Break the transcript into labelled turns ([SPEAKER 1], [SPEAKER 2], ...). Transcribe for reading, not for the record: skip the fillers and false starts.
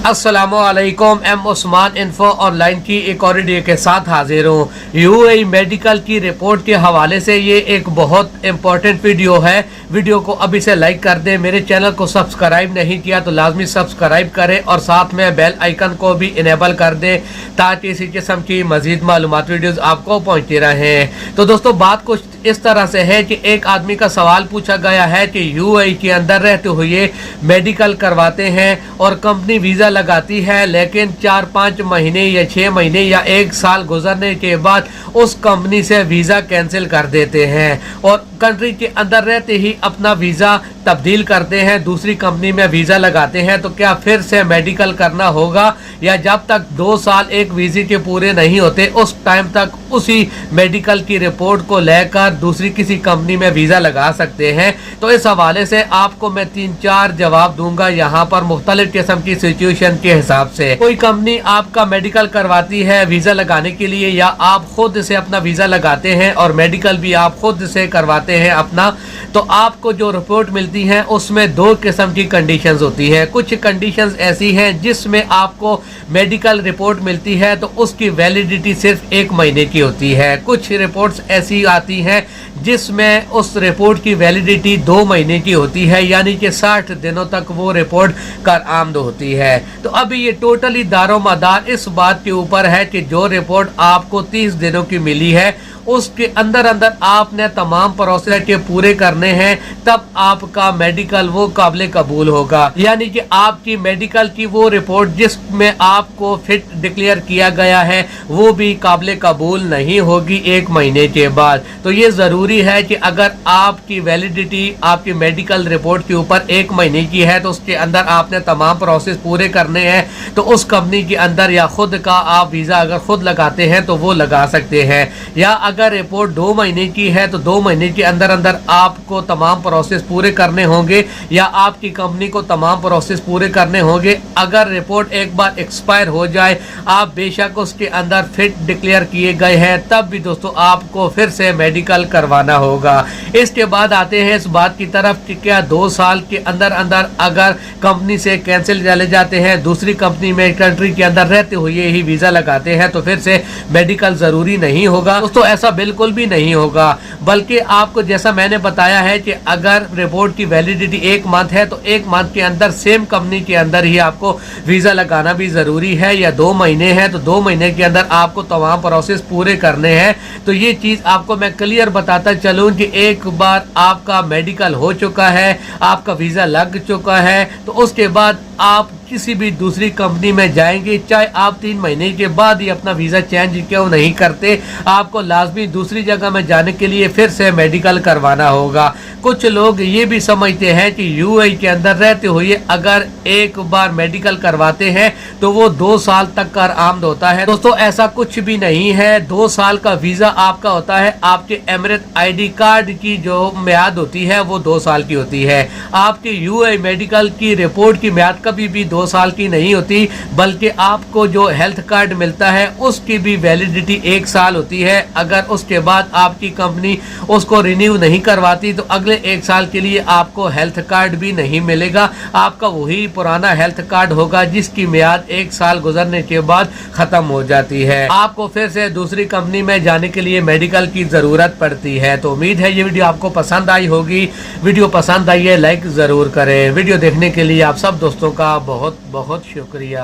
[SPEAKER 1] अस्सलामुअलैकुम। M Usman info online की एक और वीडियो के साथ हाजिर हूँ। यूएई मेडिकल की रिपोर्ट के हवाले से ये एक बहुत इम्पोर्टेंट वीडियो है। वीडियो को अभी से लाइक कर दें। मेरे चैनल को सब्सक्राइब नहीं किया तो लाजमी सब्सक्राइब करें और साथ में बेल आइकन को भी इनेबल कर दें ताकि इसी किस्म की मजीद मालूमात वीडियोज़ आपको पहुँचती रहें। तो दोस्तों, बात कुछ इस तरह से है कि एक आदमी का सवाल पूछा गया है कि यूएई के अंदर रहते हुए मेडिकल करवाते हैं और कंपनी वीज़ा लगाती है, लेकिन 4-5 महीने या 6 महीने या 1 साल गुजरने के बाद उस कंपनी से वीज़ा कैंसिल कर देते हैं और कंट्री के अंदर रहते ही अपना वीज़ा तब्दील करते हैं, दूसरी कंपनी में वीज़ा लगाते हैं। तो क्या फिर से मेडिकल करना होगा या जब तक 2 साल एक वीज़े के पूरे नहीं होते उस टाइम तक उसी मेडिकल की रिपोर्ट को लेकर दूसरी किसी कंपनी में वीज़ा लगा सकते हैं? तो इस हवाले से आपको मैं 3-4 जवाब दूंगा यहाँ पर मुख्तलिफ किस्म की सिचुएशन के हिसाब से। कोई कंपनी आपका मेडिकल करवाती है वीज़ा लगाने के लिए या आप खुद से अपना वीज़ा लगाते हैं और मेडिकल भी आप खुद से करवाते हैं अपना, तो आपको जो रिपोर्ट मिलती है उसमें 2 किस्म की कंडीशंस होती है। कुछ कंडीशंस ऐसी हैं जिसमें आपको मेडिकल रिपोर्ट मिलती है तो उसकी वैलिडिटी सिर्फ 1 महीने की होती है। कुछ रिपोर्ट्स ऐसी आती हैं जिसमें उस रिपोर्ट की वैलिडिटी 2 महीने की होती है, यानी कि 60 दिनों तक वो रिपोर्ट कारआमद होती है। तो अभी ये टोटली दारोमदार इस बात के ऊपर है कि जो रिपोर्ट आपको 30 दिनों की मिली है उसके अंदर आपने तमाम प्रोसेस के पूरे करने हैं, तब आपका मेडिकल वो काबिल कबूल होगा। यानी कि आपकी मेडिकल की वो रिपोर्ट जिसमें आपको फिट डिक्लेयर किया गया है वो भी काबिल कबूल नहीं होगी 1 महीने के बाद। तो ये ज़रूरी है कि अगर आपकी वैलिडिटी आपकी मेडिकल रिपोर्ट के ऊपर 1 महीने की है तो उसके अंदर आपने तमाम प्रोसेस पूरे करने हैं। तो उस कंपनी के अंदर या खुद का आप वीज़ा अगर खुद लगाते हैं तो वो लगा सकते हैं, या अगर रिपोर्ट 2 महीने की है तो 2 महीने के अंदर आपको तमाम प्रोसेस पूरे करने होंगे या आपकी कंपनी को तमाम प्रोसेस पूरे करने होंगे। अगर रिपोर्ट एक बार एक्सपायर हो जाए, आप बेशक उसके अंदर फिट डिक्लेयर किए गए हैं, तब भी दोस्तों आपको फिर से मेडिकल करवाना होगा। इसके बाद आते हैं इस बात की तरफ कि क्या 2 साल के अंदर अगर कंपनी से कैंसिल चले जाते हैं, दूसरी कंपनी में कंट्री के अंदर रहते हुए ही वीज़ा लगाते हैं तो फिर से मेडिकल ज़रूरी नहीं होगा? दोस्तों, ऐसा बिल्कुल भी नहीं होगा, बल्कि आपको जैसा मैंने बताया है कि अगर रिपोर्ट की वैलिडिटी 1 मंथ है तो 1 मंथ के अंदर सेम कंपनी के अंदर ही आपको वीज़ा लगाना भी ज़रूरी है, या 2 महीने है तो 2 महीने के अंदर आपको तमाम प्रोसेस पूरे करने हैं। तो ये चीज़ आपको मैं क्लियर बताता चलूँ कि एक बार आपका मेडिकल हो चुका है, आपका वीज़ा लग चुका है, तो उसके बाद आप किसी भी दूसरी कंपनी में जाएंगे, चाहे आप 3 महीने के बाद ही अपना वीज़ा चेंज क्यों नहीं करते, आपको लाजमी दूसरी जगह में जाने के लिए फिर से मेडिकल करवाना होगा। कुछ लोग ये भी समझते हैं कि यूएई के अंदर रहते हुए अगर एक बार मेडिकल करवाते हैं तो वो 2 साल तक कारआमद होता है। दोस्तों, ऐसा कुछ भी नहीं है। 2 साल का वीज़ा आपका होता है। आपके एमिरेट आईडी कार्ड की जो म्याद होती है वो 2 साल की होती है। आपके यूएई मेडिकल की रिपोर्ट की म्याद कभी भी 2 साल की नहीं होती, बल्कि आपको जो हेल्थ कार्ड मिलता है उसकी भी वैलिडिटी 1 साल होती है। अगर उसके बाद आपकी कंपनी उसको रिन्यू नहीं करवाती तो अगले 1 साल के लिए आपको हेल्थ कार्ड भी नहीं मिलेगा। आपका वही पुराना हेल्थ कार्ड होगा जिसकी म्याद 1 साल गुजरने के बाद खत्म हो जाती है। आपको फिर से दूसरी कंपनी में जाने के लिए मेडिकल की जरूरत पड़ती है। तो उम्मीद है ये वीडियो आपको पसंद आई होगी। वीडियो पसंद आई है लाइक जरूर करें। वीडियो देखने के लिए आप सब दोस्तों का बहुत बहुत शुक्रिया।